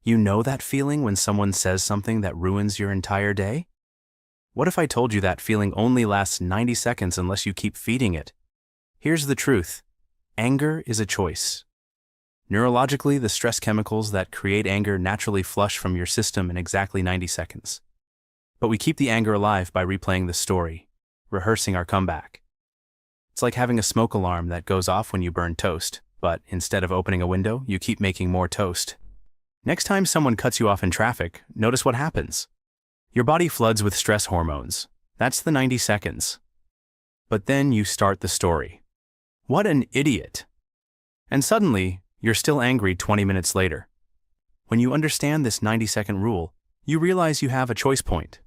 You know that feeling when someone says something that ruins your entire day? What if I told you that feeling only lasts 90 seconds unless you keep feeding it? Here's the truth. Anger is a choice. Neurologically, the stress chemicals that create anger naturally flush from your system in exactly 90 seconds. But we keep the anger alive by replaying the story, rehearsing our comeback. It's like having a smoke alarm that goes off when you burn toast, but instead of opening a window, you keep making more toast. Next time someone cuts you off in traffic, notice what happens. Your body floods with stress hormones. That's the 90 seconds. But then you start the story. What an idiot! And suddenly, you're still angry 20 minutes later. When you understand this 90-second rule, you realize you have a choice point.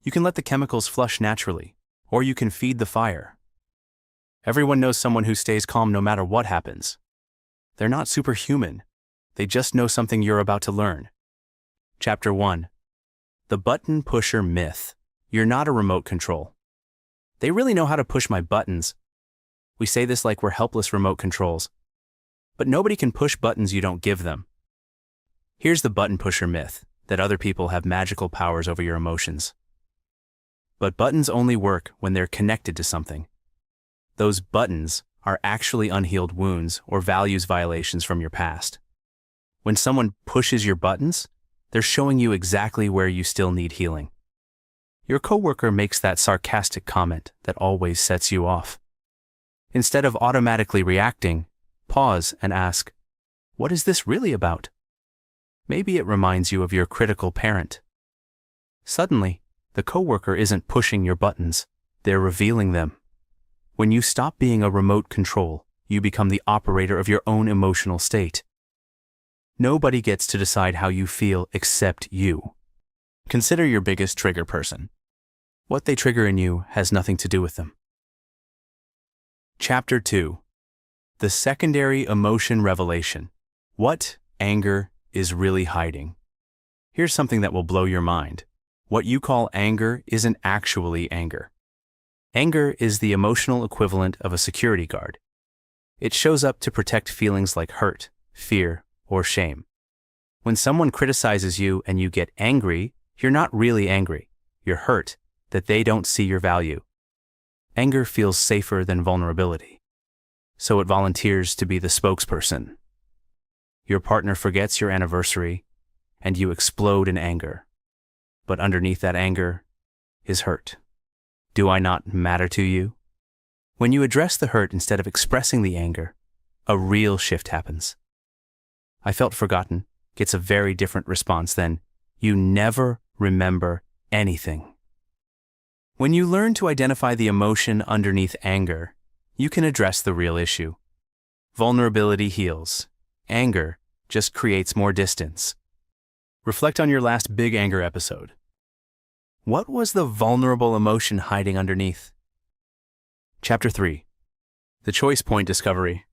You can let the chemicals flush naturally, or you can feed the fire. Everyone knows someone who stays calm no matter what happens. They're not superhuman. They just know something you're about to learn. Chapter 1. The Button Pusher Myth. You're not a remote control. They really know how to push my buttons. We say this like we're helpless remote controls. But nobody can push buttons you don't give them. Here's the button pusher myth, that other people have magical powers over your emotions. But buttons only work when they're connected to something. Those buttons are actually unhealed wounds or values violations from your past. When someone pushes your buttons, they're showing you exactly where you still need healing. Your coworker makes that sarcastic comment that always sets you off. Instead of automatically reacting, pause and ask, what is this really about? Maybe it reminds you of your critical parent. Suddenly, the coworker isn't pushing your buttons, they're revealing them. When you stop being a remote control, you become the operator of your own emotional state. Nobody gets to decide how you feel except you. Consider your biggest trigger person. What they trigger in you has nothing to do with them. Chapter 2. The Secondary Emotion Revelation. What anger is really hiding. Here's something that will blow your mind. What you call anger isn't actually anger. Anger is the emotional equivalent of a security guard. It shows up to protect feelings like hurt, fear, or shame. When someone criticizes you and you get angry, you're not really angry. You're hurt that they don't see your value. Anger feels safer than vulnerability, so it volunteers to be the spokesperson. Your partner forgets your anniversary, and you explode in anger. But underneath that anger is hurt. Do I not matter to you? When you address the hurt instead of expressing the anger, a real shift happens. I felt forgotten gets a very different response than, you never remember anything. When you learn to identify the emotion underneath anger, you can address the real issue. Vulnerability heals. Anger just creates more distance. Reflect on your last big anger episode. What was the vulnerable emotion hiding underneath? Chapter 3. The Choice Point Discovery.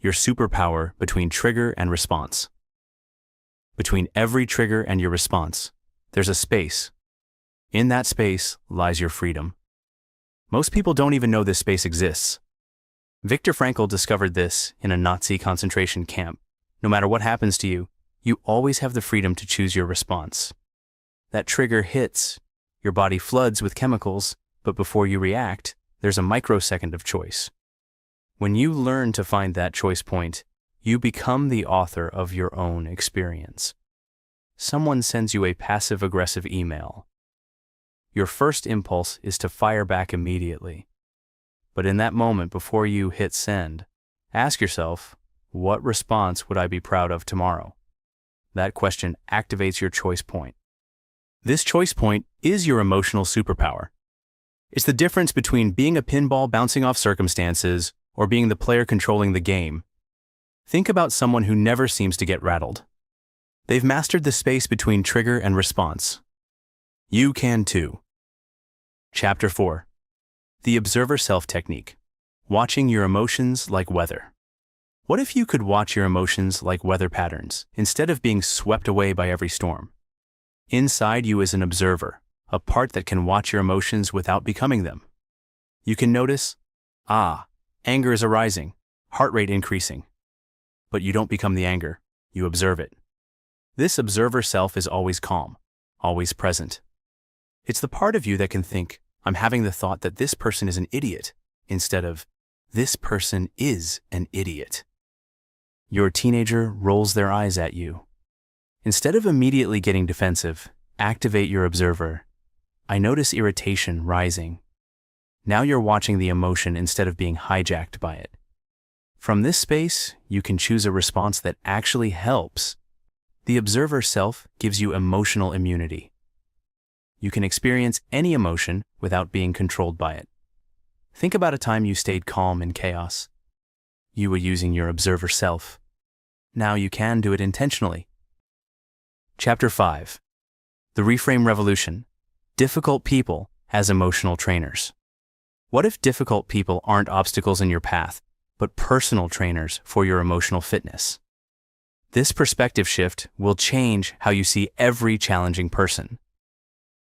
Your superpower between trigger and response. Between every trigger and your response, there's a space. In that space lies your freedom. Most people don't even know this space exists. Viktor Frankl discovered this in a Nazi concentration camp. No matter what happens to you, you always have the freedom to choose your response. That trigger hits, your body floods with chemicals, but before you react, there's a microsecond of choice. When you learn to find that choice point, you become the author of your own experience. Someone sends you a passive-aggressive email. Your first impulse is to fire back immediately. But in that moment before you hit send, ask yourself, what response would I be proud of tomorrow? That question activates your choice point. This choice point is your emotional superpower. It's the difference between being a pinball bouncing off circumstances or being the player controlling the game. Think about someone who never seems to get rattled. They've mastered the space between trigger and response. You can too. Chapter 4. The Observer Self Technique. Watching your emotions like weather. What if you could watch your emotions like weather patterns, instead of being swept away by every storm? Inside you is an observer, a part that can watch your emotions without becoming them. You can notice, anger is arising, heart rate increasing. But you don't become the anger, you observe it. This observer self is always calm, always present. It's the part of you that can think, I'm having the thought that this person is an idiot, instead of, this person is an idiot. Your teenager rolls their eyes at you. Instead of immediately getting defensive, activate your observer. I notice irritation rising. Now you're watching the emotion instead of being hijacked by it. From this space, you can choose a response that actually helps. The observer self gives you emotional immunity. You can experience any emotion without being controlled by it. Think about a time you stayed calm in chaos. You were using your observer self. Now you can do it intentionally. Chapter 5. The Reframe Revolution. Difficult people as emotional trainers. What if difficult people aren't obstacles in your path, but personal trainers for your emotional fitness? This perspective shift will change how you see every challenging person.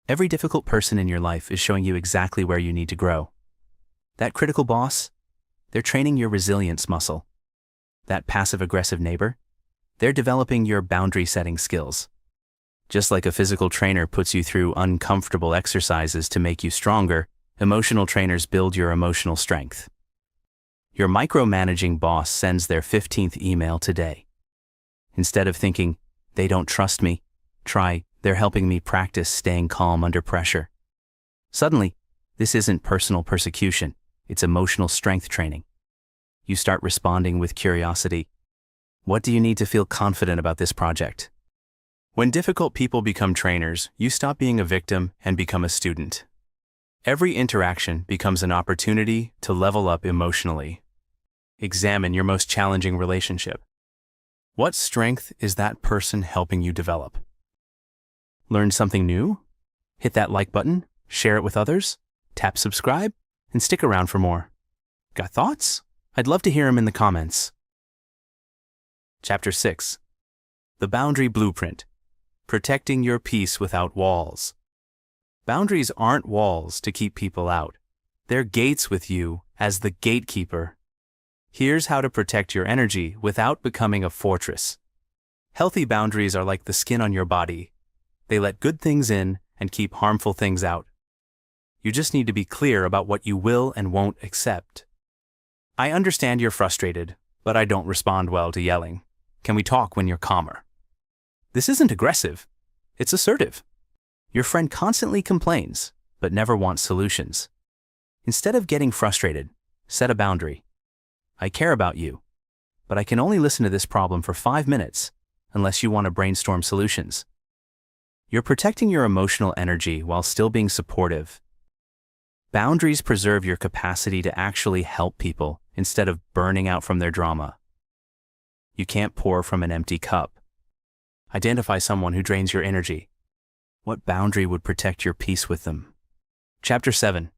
Every difficult person in your life is showing you exactly where you need to grow. That critical boss, they're training your resilience muscle. That passive-aggressive neighbor, they're developing your boundary-setting skills. Just like a physical trainer puts you through uncomfortable exercises to make you stronger, emotional trainers build your emotional strength. Your micromanaging boss sends their 15th email today. Instead of thinking, they don't trust me, try, they're helping me practice staying calm under pressure. Suddenly, this isn't personal persecution, it's emotional strength training. You start responding with curiosity. What do you need to feel confident about this project? When difficult people become trainers, you stop being a victim and become a student. Every interaction becomes an opportunity to level up emotionally. Examine your most challenging relationship. What strength is that person helping you develop? Learn something new? Hit that like button, share it with others, tap subscribe, and stick around for more. Got thoughts? I'd love to hear them in the comments. Chapter 6. The Boundary Blueprint. Protecting your peace without walls. Boundaries aren't walls to keep people out. They're gates with you as the gatekeeper. Here's how to protect your energy without becoming a fortress. Healthy boundaries are like the skin on your body. They let good things in and keep harmful things out. You just need to be clear about what you will and won't accept. I understand you're frustrated, but I don't respond well to yelling. Can we talk when you're calmer? This isn't aggressive. It's assertive. Your friend constantly complains, but never wants solutions. Instead of getting frustrated, set a boundary. I care about you, but I can only listen to this problem for 5 minutes unless you want to brainstorm solutions. You're protecting your emotional energy while still being supportive. Boundaries preserve your capacity to actually help people instead of burning out from their drama. You can't pour from an empty cup. Identify someone who drains your energy. What boundary would protect your peace with them? Chapter 7.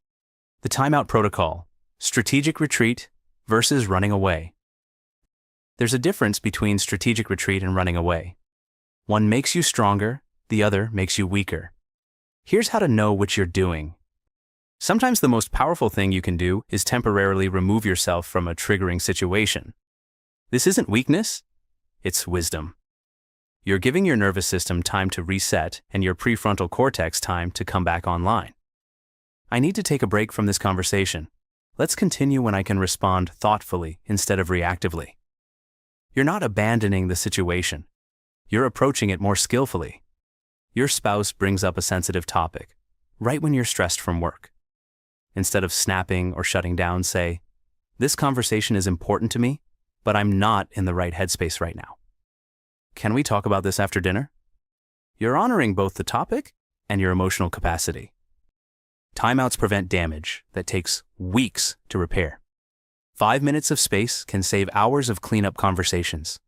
The Timeout Protocol. Strategic Retreat versus Running Away. There's a difference between strategic retreat and running away. One makes you stronger, the other makes you weaker. Here's how to know which you're doing. Sometimes the most powerful thing you can do is temporarily remove yourself from a triggering situation. This isn't weakness, it's wisdom. You're giving your nervous system time to reset and your prefrontal cortex time to come back online. I need to take a break from this conversation. Let's continue when I can respond thoughtfully instead of reactively. You're not abandoning the situation. You're approaching it more skillfully. Your spouse brings up a sensitive topic, right when you're stressed from work. Instead of snapping or shutting down, say, "This conversation is important to me, but I'm not in the right headspace right now. Can we talk about this after dinner?" You're honoring both the topic and your emotional capacity. Timeouts prevent damage that takes weeks to repair. 5 minutes of space can save hours of cleanup conversations.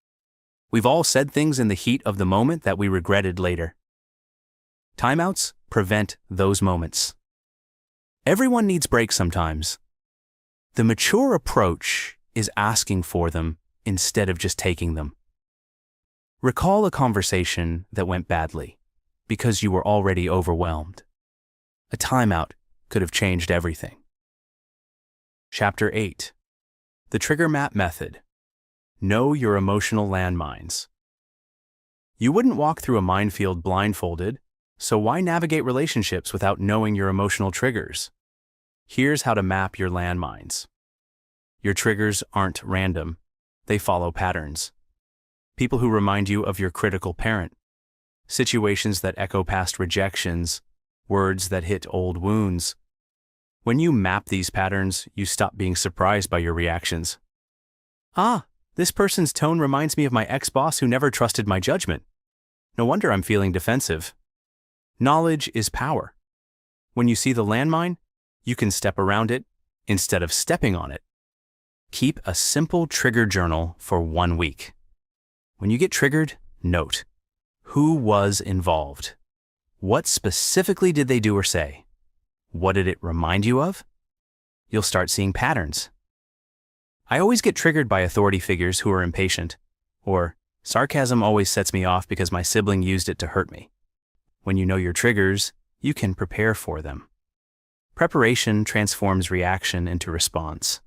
We've all said things in the heat of the moment that we regretted later. Timeouts prevent those moments. Everyone needs breaks sometimes. The mature approach is asking for them instead of just taking them. Recall a conversation that went badly because you were already overwhelmed. A timeout could have changed everything. Chapter 8. The Trigger Map Method. Know your emotional landmines. You wouldn't walk through a minefield blindfolded, so why navigate relationships without knowing your emotional triggers? Here's how to map your landmines. Your triggers aren't random. They follow patterns. People who remind you of your critical parent. Situations that echo past rejections. Words that hit old wounds. When you map these patterns, you stop being surprised by your reactions. Ah, this person's tone reminds me of my ex-boss who never trusted my judgment. No wonder I'm feeling defensive. Knowledge is power. When you see the landmine, you can step around it instead of stepping on it. Keep a simple trigger journal for 1 week. When you get triggered, note: who was involved? What specifically did they do or say? What did it remind you of? You'll start seeing patterns. I always get triggered by authority figures who are impatient, or sarcasm always sets me off because my sibling used it to hurt me. When you know your triggers, you can prepare for them. Preparation transforms reaction into response.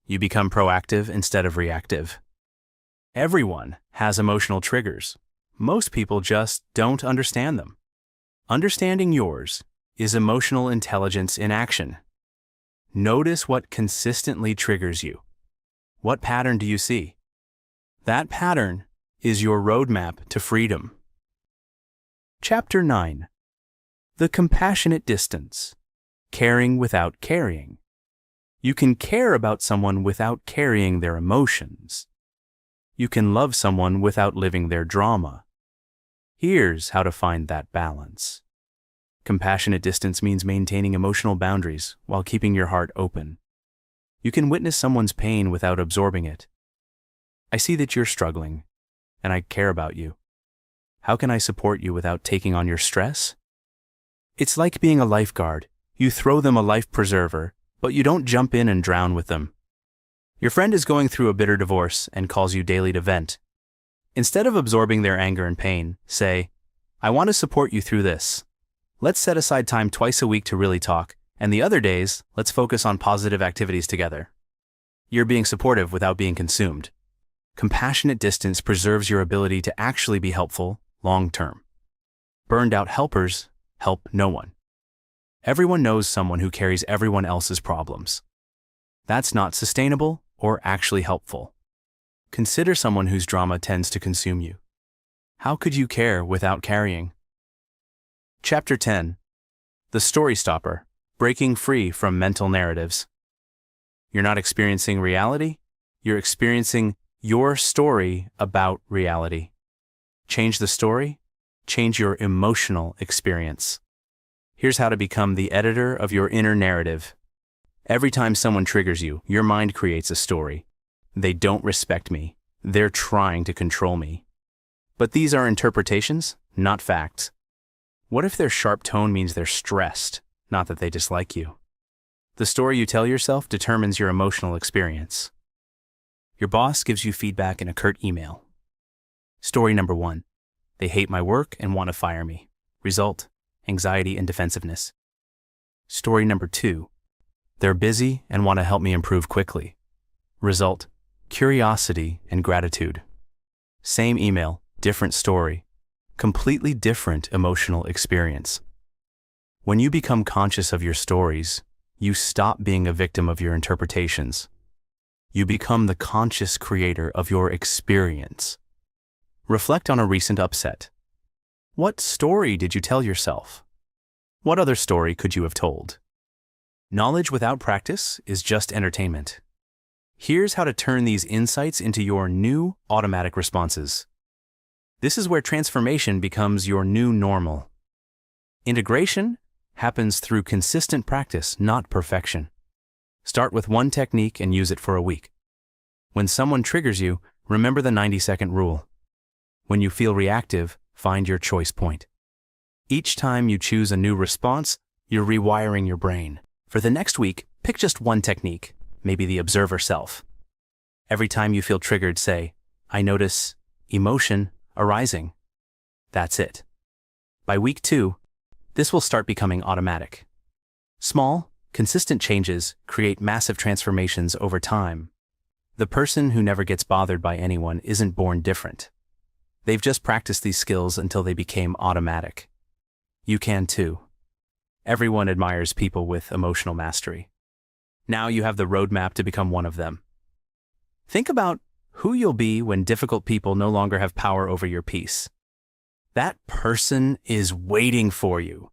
You become proactive instead of reactive. Everyone has emotional triggers. Most people just don't understand them. Understanding yours is emotional intelligence in action. Notice what consistently triggers you. What pattern do you see? That pattern is your roadmap to freedom. Chapter 9. The compassionate distance. Caring without carrying. You can care about someone without carrying their emotions. You can love someone without living their drama. Here's how to find that balance. Compassionate distance means maintaining emotional boundaries while keeping your heart open. You can witness someone's pain without absorbing it. I see that you're struggling, and I care about you. How can I support you without taking on your stress? It's like being a lifeguard. You throw them a life preserver, but you don't jump in and drown with them. Your friend is going through a bitter divorce and calls you daily to vent. Instead of absorbing their anger and pain, say, I want to support you through this. Let's set aside time twice a week to really talk, and the other days, let's focus on positive activities together. You're being supportive without being consumed. Compassionate distance preserves your ability to actually be helpful long-term. Burned out helpers help no one. Everyone knows someone who carries everyone else's problems. That's not sustainable or actually helpful. Consider someone whose drama tends to consume you. How could you care without carrying? Chapter 10. The Story Stopper. Breaking free from mental narratives. You're not experiencing reality, you're experiencing your story about reality. Change the story, change your emotional experience. Here's how to become the editor of your inner narrative. Every time someone triggers you, your mind creates a story. They don't respect me. They're trying to control me. But these are interpretations, not facts. What if their sharp tone means they're stressed, not that they dislike you? The story you tell yourself determines your emotional experience. Your boss gives you feedback in a curt email. Story number 1. They hate my work and want to fire me. Result: anxiety and defensiveness. Story number 2. They're busy and want to help me improve quickly. Result: curiosity and gratitude. Same email, different story. Completely different emotional experience. When you become conscious of your stories, you stop being a victim of your interpretations. You become the conscious creator of your experience. Reflect on a recent upset. What story did you tell yourself? What other story could you have told? Knowledge without practice is just entertainment. Here's how to turn these insights into your new automatic responses. This is where transformation becomes your new normal. Integration happens through consistent practice, not perfection. Start with one technique and use it for a week. When someone triggers you, remember the 90-second rule. When you feel reactive, find your choice point. Each time you choose a new response, you're rewiring your brain. For the next week, pick just one technique, maybe the observer self. Every time you feel triggered, say, I notice emotion arising. That's it. By week 2, this will start becoming automatic. Small, consistent changes create massive transformations over time. The person who never gets bothered by anyone isn't born different. They've just practiced these skills until they became automatic. You can too. Everyone admires people with emotional mastery. Now you have the roadmap to become one of them. Think about who you'll be when difficult people no longer have power over your peace. That person is waiting for you.